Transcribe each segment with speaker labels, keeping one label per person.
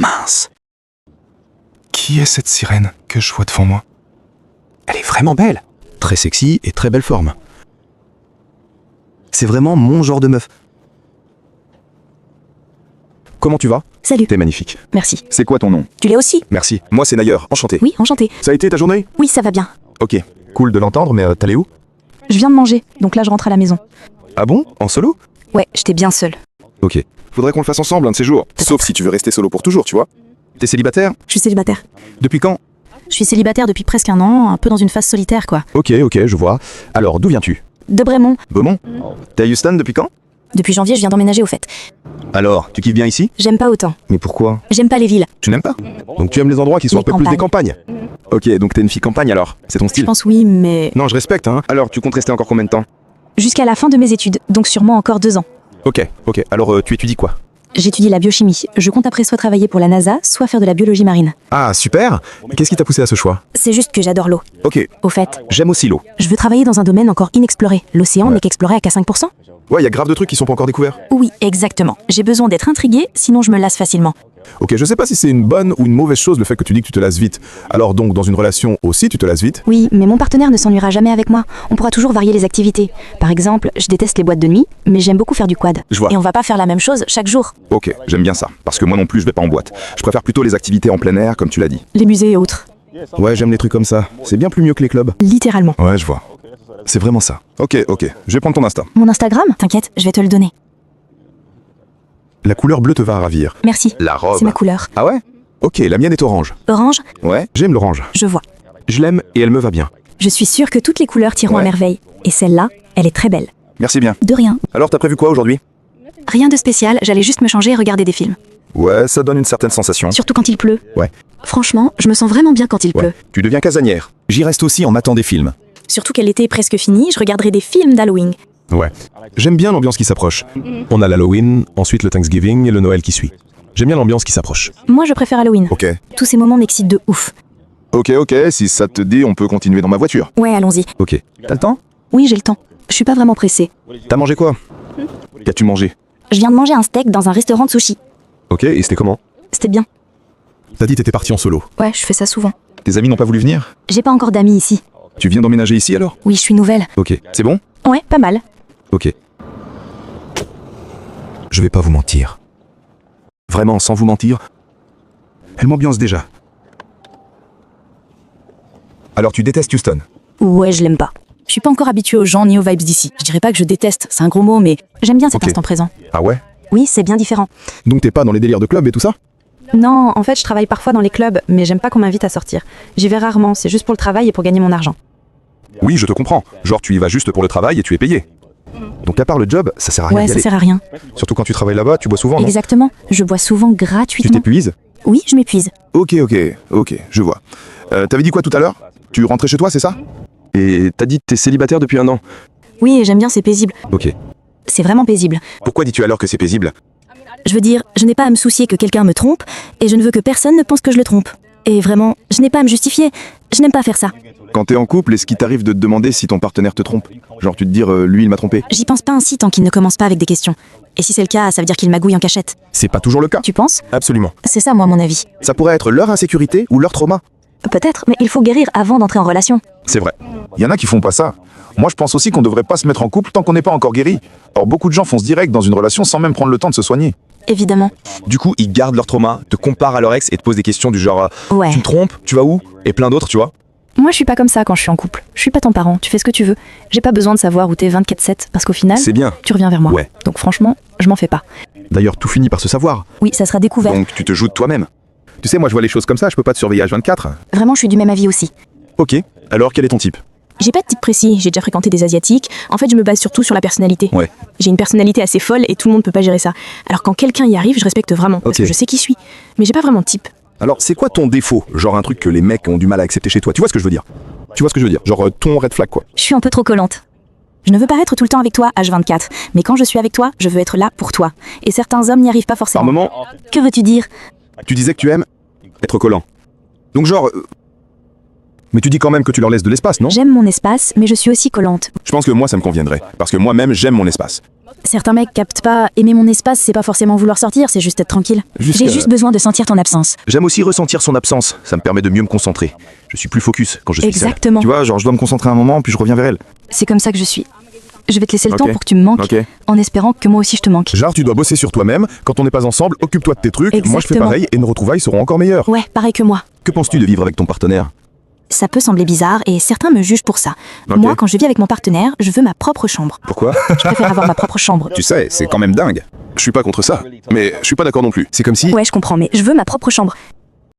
Speaker 1: Mince. Qui est cette sirène que je vois devant moi? Elle est vraiment belle.
Speaker 2: Très sexy et très belle forme. C'est vraiment mon genre de meuf.
Speaker 3: Comment tu vas?
Speaker 4: Salut.
Speaker 3: T'es magnifique.
Speaker 4: Merci.
Speaker 3: C'est quoi ton nom?
Speaker 4: Tu l'es aussi?
Speaker 3: Merci. Moi c'est Nayer, enchanté.
Speaker 4: Oui, enchanté.
Speaker 3: Ça a été ta journée?
Speaker 4: Oui, ça va bien.
Speaker 3: Ok. Cool de l'entendre, mais t'allais où?
Speaker 4: Je viens de manger, donc là je rentre à la maison.
Speaker 3: Ah bon? En solo?
Speaker 4: Ouais, j'étais bien seule.
Speaker 3: Ok. Faudrait qu'on le fasse ensemble un de ces jours. Sauf si tu veux rester solo pour toujours, tu vois. T'es célibataire?
Speaker 4: Je suis célibataire.
Speaker 3: Depuis quand?
Speaker 4: Je suis célibataire depuis presque un an, un peu dans une phase solitaire quoi.
Speaker 3: Ok, je vois. Alors, d'où viens-tu?
Speaker 4: De Brémont.
Speaker 3: Beaumont? T'es à Houston depuis quand?
Speaker 4: Depuis janvier, je viens d'emménager au fait.
Speaker 3: Alors, tu kiffes bien ici?
Speaker 4: J'aime pas autant.
Speaker 3: Mais pourquoi?
Speaker 4: J'aime pas les villes.
Speaker 3: Tu n'aimes pas? Donc tu aimes les endroits qui sont
Speaker 4: Les
Speaker 3: un peu plus des campagnes? Ok, donc t'es une fille campagne alors? C'est ton
Speaker 4: Je
Speaker 3: style?
Speaker 4: pense oui, mais...
Speaker 3: Non, je respecte, hein. Alors, tu comptes rester encore combien de temps?
Speaker 4: Jusqu'à la fin de mes études, donc sûrement encore 2 ans.
Speaker 3: Ok. Alors, tu étudies quoi?
Speaker 4: J'étudie la biochimie. Je compte après soit travailler pour la NASA, soit faire de la biologie marine.
Speaker 3: Ah, super! Qu'est-ce qui t'a poussé à ce choix?
Speaker 4: C'est juste que j'adore l'eau.
Speaker 3: Ok,
Speaker 4: Au fait,
Speaker 3: j'aime aussi l'eau.
Speaker 4: je veux travailler dans un domaine encore inexploré. L'océan n'est qu'exploré à qu'à 5%.
Speaker 3: Ouais, y a grave de trucs qui sont pas encore découverts.
Speaker 4: Oui, exactement. J'ai besoin d'être intriguée, sinon je me lasse facilement.
Speaker 3: Ok, je sais pas si c'est une bonne ou une mauvaise chose le fait que tu dis que tu te lasses vite. Alors donc, dans une relation aussi, tu te lasses vite?
Speaker 4: Oui, mais mon partenaire ne s'ennuiera jamais avec moi. On pourra toujours varier les activités. Par exemple, je déteste les boîtes de nuit, mais j'aime beaucoup faire du quad.
Speaker 3: Je vois.
Speaker 4: Et on va pas faire la même chose chaque jour.
Speaker 3: Ok, j'aime bien ça. Parce que moi non plus, je vais pas en boîte. Je préfère plutôt les activités en plein air, comme tu l'as dit.
Speaker 4: Les musées et autres.
Speaker 3: Ouais, j'aime les trucs comme ça. C'est bien plus mieux que les clubs.
Speaker 4: Littéralement.
Speaker 3: Ouais, je vois. C'est vraiment ça. Ok. Je vais prendre ton Insta.
Speaker 4: Mon Instagram? T'inquiète, je vais te le donner.
Speaker 3: La couleur bleue te va ravir.
Speaker 4: Merci.
Speaker 3: La robe.
Speaker 4: C'est ma couleur.
Speaker 3: Ah ouais? Ok, la mienne est orange.
Speaker 4: Orange?
Speaker 3: Ouais, j'aime l'orange.
Speaker 4: Je vois.
Speaker 3: Je l'aime et elle me va bien.
Speaker 4: Je suis sûre que toutes les couleurs tireront
Speaker 3: Ouais.
Speaker 4: à merveille. Et celle-là, elle est très belle.
Speaker 3: Merci bien.
Speaker 4: De rien.
Speaker 3: Alors, t'as prévu quoi aujourd'hui?
Speaker 4: Rien de spécial, j'allais juste me changer et regarder des films.
Speaker 3: Ouais, ça donne une certaine sensation.
Speaker 4: Surtout quand il pleut.
Speaker 3: Ouais.
Speaker 4: Franchement, je me sens vraiment bien quand il pleut.
Speaker 3: Tu deviens casanière. J'y reste aussi en matant des films.
Speaker 4: Surtout qu'elle était presque finie, je regarderai des films d'Halloween.
Speaker 3: Ouais. J'aime bien l'ambiance qui s'approche. On a l'Halloween, ensuite le Thanksgiving et le Noël qui suit. J'aime bien l'ambiance qui s'approche.
Speaker 4: Moi, je préfère Halloween.
Speaker 3: Ok.
Speaker 4: Tous ces moments m'excitent de ouf.
Speaker 3: Ok, si ça te dit, on peut continuer dans ma voiture.
Speaker 4: Ouais, allons-y.
Speaker 3: Ok. T'as le temps?
Speaker 4: Oui, j'ai le temps. Je suis pas vraiment pressée.
Speaker 3: T'as mangé quoi? Qu'as-tu mangé?
Speaker 4: Je viens de manger un steak dans un restaurant de sushi.
Speaker 3: Ok, et c'était comment?
Speaker 4: C'était bien.
Speaker 3: T'as dit t'étais parti en solo.
Speaker 4: Ouais, je fais ça souvent.
Speaker 3: Tes amis n'ont pas voulu venir?
Speaker 4: J'ai pas encore d'amis ici.
Speaker 3: Tu viens d'emménager ici alors?
Speaker 4: Oui, je suis nouvelle.
Speaker 3: Ok. C'est bon?
Speaker 4: Ouais, pas mal.
Speaker 3: Ok. Je vais pas vous mentir. Vraiment, sans vous mentir, elle m'ambiance déjà. Alors tu détestes Houston?
Speaker 4: Ouais, je l'aime pas. Je suis pas encore habituée aux gens ni aux vibes d'ici. Je dirais pas que je déteste, c'est un gros mot, mais j'aime bien cet
Speaker 3: Ok.
Speaker 4: instant présent.
Speaker 3: Ah ouais?
Speaker 4: Oui, c'est bien différent.
Speaker 3: Donc t'es pas dans les délires de club et tout ça?
Speaker 4: Non, en fait, je travaille parfois dans les clubs, mais j'aime pas qu'on m'invite à sortir. J'y vais rarement, c'est juste pour le travail et pour gagner mon argent.
Speaker 3: Oui, je te comprends. Genre tu y vas juste pour le travail et tu es payé. Donc à part le job, ça sert à rien
Speaker 4: Ouais,
Speaker 3: d'y
Speaker 4: ça
Speaker 3: aller.
Speaker 4: sert à rien.
Speaker 3: Surtout quand tu travailles là-bas, tu bois souvent, non?
Speaker 4: Exactement. Je bois souvent
Speaker 3: Tu
Speaker 4: gratuitement.
Speaker 3: t'épuises?
Speaker 4: Oui, je m'épuise.
Speaker 3: Ok, je vois. T'avais dit quoi tout à l'heure? Tu rentrais chez toi, c'est ça? Et t'as dit que t'es célibataire depuis un an?
Speaker 4: Oui, et j'aime bien, c'est paisible.
Speaker 3: Ok.
Speaker 4: C'est vraiment paisible.
Speaker 3: Pourquoi dis-tu alors que c'est paisible?
Speaker 4: Je veux dire, je n'ai pas à me soucier que quelqu'un me trompe, et je ne veux que personne ne pense que je le trompe. Et vraiment, je n'ai pas à me justifier. Je n'aime pas faire ça.
Speaker 3: Quand t'es en couple, est-ce qu'il t'arrive de te demander si ton partenaire te trompe? Genre tu te dire, lui il m'a trompé?
Speaker 4: J'y pense pas ainsi tant qu'il ne commence pas avec des questions. Et si c'est le cas, ça veut dire qu'il magouille en cachette.
Speaker 3: C'est pas toujours le cas.
Speaker 4: Tu penses?
Speaker 3: Absolument.
Speaker 4: C'est ça, moi, mon avis.
Speaker 3: Ça pourrait être leur insécurité ou leur trauma.
Speaker 4: Peut-être, mais il faut guérir avant d'entrer en relation.
Speaker 3: C'est vrai. Il y en a qui font pas ça. Moi, je pense aussi qu'on devrait pas se mettre en couple tant qu'on n'est pas encore guéri. Or, beaucoup de gens foncent direct dans une relation sans même prendre le temps de se soigner.
Speaker 4: Évidemment.
Speaker 3: Du coup, ils gardent leur trauma, te comparent à leur ex et te posent des questions du genre
Speaker 4: Ouais.
Speaker 3: tu me trompes, tu vas où? Et plein d'autres, tu vois.
Speaker 4: Moi, je suis pas comme ça quand je suis en couple. Je suis pas ton parent, tu fais ce que tu veux. J'ai pas besoin de savoir où t'es 24/7, parce qu'au final,
Speaker 3: C'est bien.
Speaker 4: tu reviens vers moi.
Speaker 3: Ouais.
Speaker 4: Donc franchement, je m'en fais pas.
Speaker 3: D'ailleurs, tout finit par se savoir.
Speaker 4: Oui, ça sera découvert.
Speaker 3: Donc, tu te joues de toi-même. Tu sais, moi, je vois les choses comme ça, je peux pas te surveiller H24.
Speaker 4: Vraiment, je suis du même avis aussi.
Speaker 3: Ok. Alors, quel est ton type?
Speaker 4: J'ai pas de type précis, j'ai déjà fréquenté des asiatiques. En fait, je me base surtout sur la personnalité.
Speaker 3: Ouais.
Speaker 4: J'ai une personnalité assez folle et tout le monde peut pas gérer ça. Alors quand quelqu'un y arrive, je respecte vraiment, parce
Speaker 3: Ok.
Speaker 4: que je sais qui je suis. Mais j'ai pas vraiment de type.
Speaker 3: Alors, c'est quoi ton défaut? Genre un truc que les mecs ont du mal à accepter chez toi. Tu vois ce que je veux dire? Genre ton red flag, quoi.
Speaker 4: Je suis un peu trop collante. Je ne veux pas être tout le temps avec toi, H24. Mais quand je suis avec toi, je veux être là pour toi. Et certains hommes n'y arrivent pas
Speaker 3: Par
Speaker 4: forcément.
Speaker 3: moment,
Speaker 4: Que veux-tu dire?
Speaker 3: tu disais que tu aimes être collant. Donc genre... Mais tu dis quand même que tu leur laisses de l'espace, non?
Speaker 4: J'aime mon espace, mais je suis aussi collante.
Speaker 3: Je pense que moi, ça me conviendrait. Parce que moi-même, j'aime mon espace.
Speaker 4: Certains mecs captent pas, aimer mon espace, c'est pas forcément vouloir sortir, c'est juste être tranquille. J'ai juste besoin de sentir ton absence.
Speaker 2: J'aime aussi ressentir son absence, ça me permet de mieux me concentrer. Je suis plus focus quand je suis seul.
Speaker 4: Exactement.
Speaker 3: Tu vois, genre je dois me concentrer un moment, puis je reviens vers elle.
Speaker 4: C'est comme ça que je suis. Je vais te laisser le
Speaker 3: Ok.
Speaker 4: temps pour que tu me manques,
Speaker 3: Ok.
Speaker 4: en espérant que moi aussi je te manque.
Speaker 5: Genre, tu dois bosser sur toi-même. Quand on n'est pas ensemble, occupe-toi de tes trucs. Moi, je fais
Speaker 4: Exactement.
Speaker 5: pareil et nos retrouvailles seront encore meilleures.
Speaker 4: Ouais, pareil que moi.
Speaker 2: Que penses-tu de vivre avec ton partenaire?
Speaker 4: Ça peut sembler bizarre et certains me jugent pour ça.
Speaker 3: Ok.
Speaker 4: Moi, quand je vis avec mon partenaire, je veux ma propre chambre.
Speaker 3: Pourquoi?
Speaker 4: Je préfère avoir ma propre chambre.
Speaker 3: Tu sais, c'est quand même dingue.
Speaker 5: Je suis pas contre ça, mais je suis pas d'accord non plus. C'est comme si,
Speaker 4: Ouais, je comprends, mais je veux ma propre chambre.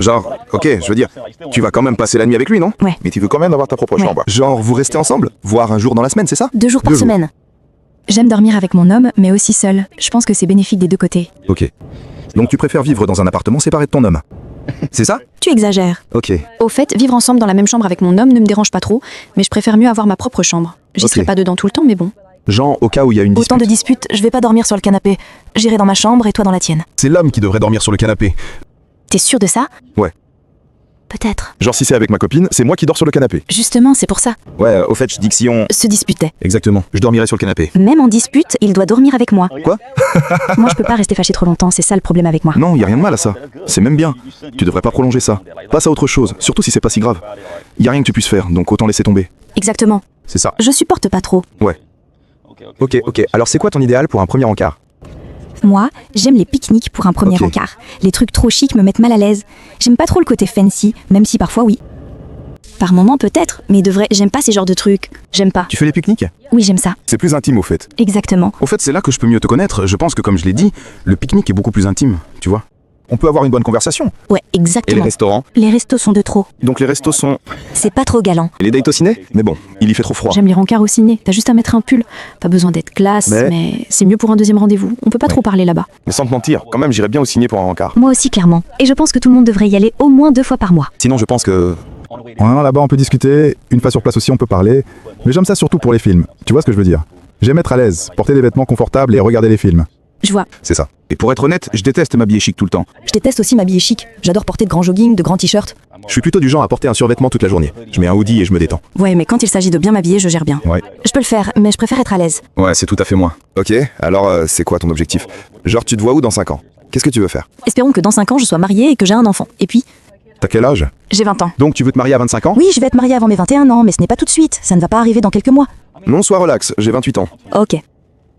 Speaker 3: Genre, ok, je veux dire, tu vas quand même passer la nuit avec lui, non?
Speaker 4: Ouais.
Speaker 3: Mais tu veux quand même avoir ta propre
Speaker 4: Ouais.
Speaker 3: chambre.
Speaker 5: genre, vous restez ensemble, voire un jour dans la semaine, c'est ça?
Speaker 4: 2 jours par
Speaker 5: 2 jours.
Speaker 4: semaine. J'aime dormir avec mon homme, mais aussi seul. Je pense que c'est bénéfique des deux côtés.
Speaker 2: Ok. Donc tu préfères vivre dans un appartement séparé de ton homme? C'est ça?
Speaker 4: Tu exagères.
Speaker 2: Ok.
Speaker 4: Au fait, vivre ensemble dans la même chambre avec mon homme ne me dérange pas trop, mais je préfère mieux avoir ma propre chambre. J'y
Speaker 2: Ok.
Speaker 4: serai pas dedans tout le temps, mais bon.
Speaker 2: Genre, au cas où il y a une
Speaker 4: Autant
Speaker 2: dispute.
Speaker 4: de disputes, je vais pas dormir sur le canapé. J'irai dans ma chambre et toi dans la tienne.
Speaker 5: C'est l'homme qui devrait dormir sur le canapé.
Speaker 4: T'es sûr de ça?
Speaker 3: Ouais.
Speaker 4: Peut-être.
Speaker 5: Genre, si c'est avec ma copine, c'est moi qui dors sur le canapé.
Speaker 4: Justement, c'est pour ça.
Speaker 3: Ouais, au fait, je dis que si on...
Speaker 4: Se disputait.
Speaker 2: Exactement. Je dormirai sur le canapé.
Speaker 4: Même en dispute, il doit dormir avec moi.
Speaker 2: Quoi?
Speaker 4: Moi, je peux pas rester fâché trop longtemps, c'est ça le problème avec moi.
Speaker 2: Non, y a rien de mal à ça. C'est même bien. Tu devrais pas prolonger ça. Passe à autre chose, surtout si c'est pas si grave. Y a rien que tu puisses faire, donc autant laisser tomber.
Speaker 4: Exactement.
Speaker 2: C'est ça.
Speaker 4: Je supporte pas trop.
Speaker 2: Ok. Alors c'est quoi ton idéal pour un premier encart?
Speaker 4: Moi, j'aime les pique-niques pour un premier
Speaker 2: Ok.
Speaker 4: encart. Les trucs trop chics me mettent mal à l'aise. J'aime pas trop le côté fancy, même si parfois oui. Par moment peut-être, mais de vrai, j'aime pas ces genres de trucs. J'aime pas.
Speaker 2: Tu fais les pique-niques?
Speaker 4: Oui, j'aime ça.
Speaker 5: C'est plus intime au fait.
Speaker 4: Exactement.
Speaker 2: Au fait, c'est là que je peux mieux te connaître. Je pense que comme je l'ai dit, le pique-nique est beaucoup plus intime, tu vois.
Speaker 3: On peut avoir une bonne conversation.
Speaker 4: Ouais,
Speaker 2: Et les
Speaker 4: exactement.
Speaker 2: restaurants?
Speaker 4: Les restos sont de trop.
Speaker 3: Donc les restos sont...
Speaker 4: C'est pas trop galant.
Speaker 2: Et les dates au ciné? Mais bon, il y fait trop froid.
Speaker 4: J'aime les rencarts au ciné. T'as juste à mettre un pull. Pas besoin d'être classe, mais c'est mieux pour un deuxième rendez-vous. On peut pas trop parler là-bas.
Speaker 5: Mais sans te mentir, quand même, j'irais bien au ciné pour un rencard.
Speaker 4: Moi aussi, clairement. Et je pense que tout le monde devrait y aller au moins 2 fois par mois.
Speaker 2: Sinon, je pense que...
Speaker 5: Ouais, là-bas, on peut discuter. Une fois sur place aussi, on peut parler. Mais j'aime ça surtout pour les films. Tu vois ce que je veux dire? J'aime être à l'aise, porter des vêtements confortables et regarder les films.
Speaker 4: Je vois.
Speaker 3: C'est ça. Et pour être honnête, je déteste m'habiller chic tout le temps.
Speaker 4: Je déteste aussi m'habiller chic. J'adore porter de grands joggings, de grands t-shirts.
Speaker 2: Je suis plutôt du genre à porter un survêtement toute la journée. Je mets un hoodie et je me détends.
Speaker 4: Ouais, mais quand il s'agit de bien m'habiller, je gère bien.
Speaker 5: Ouais.
Speaker 4: Je peux le faire, mais je préfère être à l'aise.
Speaker 3: Ouais, c'est tout à fait moi.
Speaker 5: Ok, alors c'est quoi ton objectif? Genre, tu te vois où dans 5 ans? Qu'est-ce que tu veux faire?
Speaker 4: Espérons que dans 5 ans, je sois mariée et que j'ai un enfant. Et puis,
Speaker 5: T'as quel âge?
Speaker 4: j'ai 20 ans.
Speaker 2: Donc tu veux te marier à 25 ans?
Speaker 4: Oui, je vais être mariée avant mes 21 ans, mais ce n'est pas tout de suite. Ça ne va pas arriver dans quelques mois.
Speaker 5: Non, sois relax, j'ai 28 ans.
Speaker 4: Ok.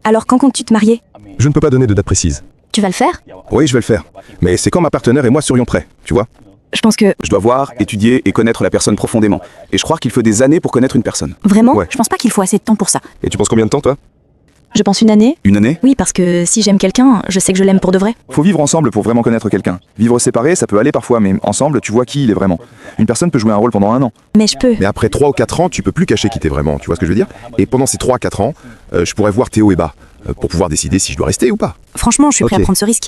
Speaker 4: Alors, quand comptes-tu te marier?
Speaker 5: Je ne peux pas donner de date précise.
Speaker 4: Tu vas le faire?
Speaker 5: Oui, je vais le faire. Mais c'est quand ma partenaire et moi serions prêts, tu vois?
Speaker 4: Je pense que...
Speaker 3: Je dois voir, étudier et connaître la personne profondément. Et je crois qu'il faut des années pour connaître une personne.
Speaker 4: Vraiment?
Speaker 3: Ouais.
Speaker 4: Je pense pas qu'il faut assez de temps pour ça.
Speaker 5: Et tu penses combien de temps, toi?
Speaker 4: Je pense une année?
Speaker 3: Une année?
Speaker 4: Oui, parce que si j'aime quelqu'un, je sais que je l'aime pour de vrai.
Speaker 3: Faut vivre ensemble pour vraiment connaître quelqu'un. Vivre séparé, ça peut aller parfois, mais ensemble, tu vois qui il est vraiment. Une personne peut jouer un rôle pendant 1 an.
Speaker 4: Mais je peux.
Speaker 5: Mais après 3 ou 4 ans, tu peux plus cacher qui t'es vraiment, tu vois ce que je veux dire? Et pendant ces 3 à 4 ans, je pourrais voir tes hauts et bas, pour pouvoir décider si je dois rester ou pas.
Speaker 4: Franchement, je suis prêt
Speaker 2: Ok.
Speaker 4: à prendre ce risque.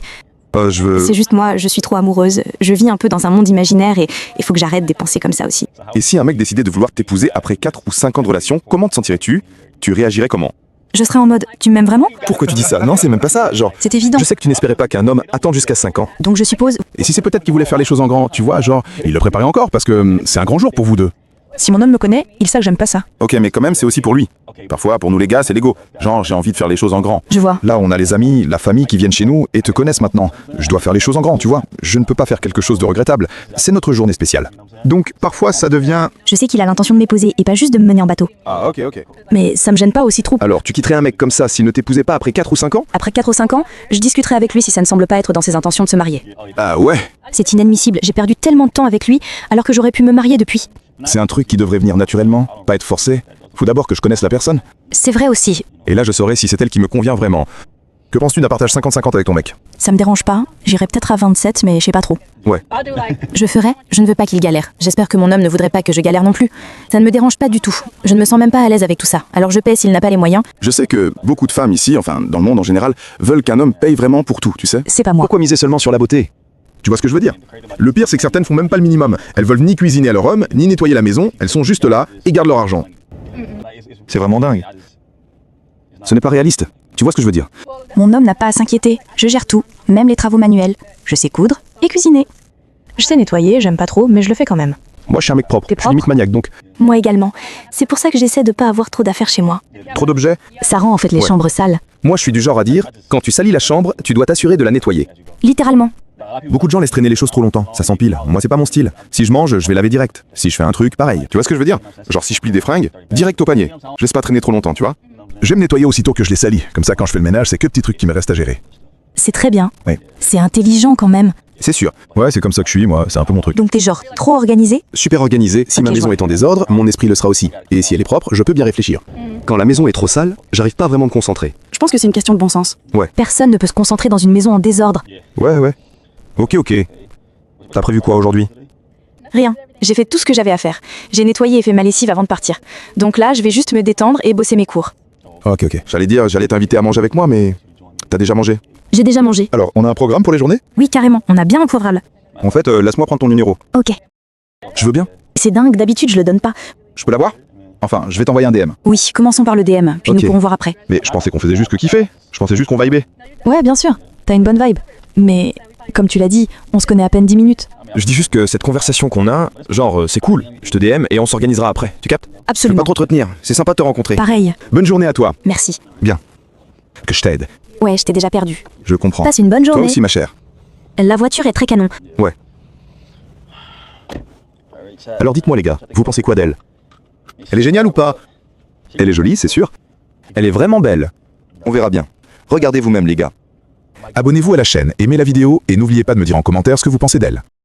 Speaker 5: Je veux...
Speaker 4: C'est juste moi, je suis trop amoureuse. Je vis un peu dans un monde imaginaire et il faut que j'arrête de penser comme ça aussi.
Speaker 5: Et si un mec décidait de vouloir t'épouser après 4 ou 5 ans de relation, comment te sentirais-tu? Tu réagirais comment?
Speaker 4: Je serais en mode, tu m'aimes vraiment?
Speaker 5: Pourquoi tu dis ça? Non, c'est même pas ça, genre...
Speaker 4: C'est évident.
Speaker 5: Je sais que tu n'espérais pas qu'un homme attende jusqu'à 5 ans.
Speaker 4: Donc je suppose,
Speaker 5: Et si c'est peut-être qu'il voulait faire les choses en grand, tu vois, genre, il le préparait encore parce que c'est un grand jour pour vous deux.
Speaker 4: si mon homme me connaît, il sait que j'aime pas ça.
Speaker 3: Ok, mais quand même, c'est aussi pour lui. Parfois, pour nous les gars, c'est l'ego. Genre, j'ai envie de faire les choses en grand.
Speaker 4: Je vois.
Speaker 5: Là, on a les amis, la famille qui viennent chez nous et te connaissent maintenant. Je dois faire les choses en grand, tu vois. Je ne peux pas faire quelque chose de regrettable. C'est notre journée spéciale. Donc, parfois, ça devient...
Speaker 4: Je sais qu'il a l'intention de m'épouser et pas juste de me mener en bateau.
Speaker 3: Ah, ok.
Speaker 4: Mais ça me gêne pas aussi trop.
Speaker 2: Alors, tu quitterais un mec comme ça s'il ne t'épousait pas après 4 ou 5 ans?
Speaker 4: Après 4 ou 5 ans, je discuterai avec lui si ça ne semble pas être dans ses intentions de se marier.
Speaker 3: Ah ouais.
Speaker 4: C'est inadmissible, j'ai perdu tellement de temps avec lui alors que j'aurais pu me marier depuis.
Speaker 5: C'est un truc qui devrait venir naturellement, pas être forcé. Faut d'abord que je connaisse la personne.
Speaker 4: C'est vrai aussi.
Speaker 5: Et là, je saurai si c'est elle qui me convient vraiment. Que penses-tu d'un partage 50-50 avec ton mec?
Speaker 4: Ça me dérange pas, j'irai peut-être à 27 mais je sais pas trop.
Speaker 5: Ouais.
Speaker 4: Je ferai, je ne veux pas qu'il galère. J'espère que mon homme ne voudrait pas que je galère non plus. Ça ne me dérange pas du tout. Je ne me sens même pas à l'aise avec tout ça. Alors je paie s'il n'a pas les moyens.
Speaker 3: Je sais que beaucoup de femmes ici, enfin dans le monde en général, veulent qu'un homme paye vraiment pour tout, tu sais.
Speaker 4: C'est pas moi.
Speaker 2: Pourquoi miser seulement sur la beauté?
Speaker 5: Tu vois ce que je veux dire? Le pire, c'est que certaines font même pas le minimum. Elles veulent ni cuisiner à leur homme, ni nettoyer la maison. Elles sont juste là et gardent leur argent.
Speaker 2: C'est vraiment dingue. Ce n'est pas réaliste. Tu vois ce que je veux dire?
Speaker 4: Mon homme n'a pas à s'inquiéter. Je gère tout, même les travaux manuels. Je sais coudre et cuisiner. Je sais nettoyer, j'aime pas trop, mais je le fais quand même.
Speaker 2: Moi, je suis un mec propre.
Speaker 4: T'es
Speaker 2: Je suis limite
Speaker 4: propre
Speaker 2: maniaque, donc
Speaker 4: Moi également. C'est pour ça que j'essaie de pas avoir trop d'affaires chez moi.
Speaker 2: trop d'objets.
Speaker 4: Ça rend en fait les
Speaker 2: Ouais.
Speaker 4: chambres sales.
Speaker 2: Moi, je suis du genre à dire, quand tu salis la chambre, tu dois t'assurer de la nettoyer.
Speaker 4: Littéralement.
Speaker 2: Beaucoup de gens laissent traîner les choses trop longtemps, ça s'empile. Moi, c'est pas mon style. Si je mange, je vais laver direct. Si je fais un truc, pareil. Tu vois ce que je veux dire? Genre, si je plie des fringues, direct au panier. Je laisse pas traîner trop longtemps, tu vois?
Speaker 3: J'aime nettoyer aussitôt que je les salis. Comme ça, quand je fais le ménage, c'est que petits trucs qui me restent à gérer.
Speaker 4: C'est très bien.
Speaker 2: Ouais.
Speaker 4: C'est intelligent quand même.
Speaker 2: C'est sûr.
Speaker 3: Ouais, c'est comme ça que je suis, moi, c'est un peu mon truc.
Speaker 4: Donc t'es genre trop organisé?
Speaker 2: Super organisé, si
Speaker 4: Ok,
Speaker 2: ma
Speaker 4: je
Speaker 2: maison
Speaker 4: vois.
Speaker 2: est en désordre, mon esprit le sera aussi. Et si elle est propre, je peux bien réfléchir. Quand la maison est trop sale, j'arrive pas à vraiment me concentrer.
Speaker 6: Je pense que c'est une question de bon sens.
Speaker 4: Personne ne peut se concentrer dans une maison en désordre.
Speaker 2: Ouais. Ok. T'as prévu quoi aujourd'hui?
Speaker 6: Rien. J'ai fait tout ce que j'avais à faire. J'ai nettoyé et fait ma lessive avant de partir. Donc là, je vais juste me détendre et bosser mes cours.
Speaker 3: Ok.
Speaker 2: J'allais t'inviter à manger avec moi, mais t'as déjà mangé?
Speaker 4: J'ai déjà mangé.
Speaker 3: Alors, on a un programme pour les journées?
Speaker 4: Oui, carrément. On a bien un poivrable.
Speaker 2: En fait, laisse-moi prendre ton numéro.
Speaker 4: Ok.
Speaker 2: Je veux bien.
Speaker 4: C'est dingue, d'habitude je le donne pas.
Speaker 2: Je peux l'avoir?
Speaker 3: Enfin, je vais t'envoyer un DM.
Speaker 6: Oui, commençons par le DM, puis
Speaker 2: Ok.
Speaker 6: nous pourrons voir après.
Speaker 2: Mais je pensais qu'on faisait juste que kiffer. Je pensais juste qu'on vibait.
Speaker 6: Ouais, bien sûr. T'as une bonne vibe. Mais, comme tu l'as dit, on se connaît à peine 10 minutes.
Speaker 2: Je dis juste que cette conversation qu'on a, genre, c'est cool. Je te DM et on s'organisera après. Tu captes? Je peux
Speaker 6: Absolument.
Speaker 2: pas trop te retenir. C'est sympa de te rencontrer.
Speaker 6: Pareil.
Speaker 2: Bonne journée à toi.
Speaker 6: Merci.
Speaker 3: Que je t'aide.
Speaker 6: Ouais, je t'ai déjà perdu.
Speaker 2: Je comprends.
Speaker 4: Passe une bonne
Speaker 3: Toi
Speaker 4: journée.
Speaker 3: aussi, ma chère.
Speaker 4: La voiture est très canon.
Speaker 2: Alors dites-moi les gars, vous pensez quoi d'elle? Elle est géniale ou pas? Elle est jolie, c'est sûr. Elle est vraiment belle. On verra bien. Regardez vous-même les gars.
Speaker 3: Abonnez-vous à la chaîne, aimez la vidéo et n'oubliez pas de me dire en commentaire ce que vous pensez d'elle.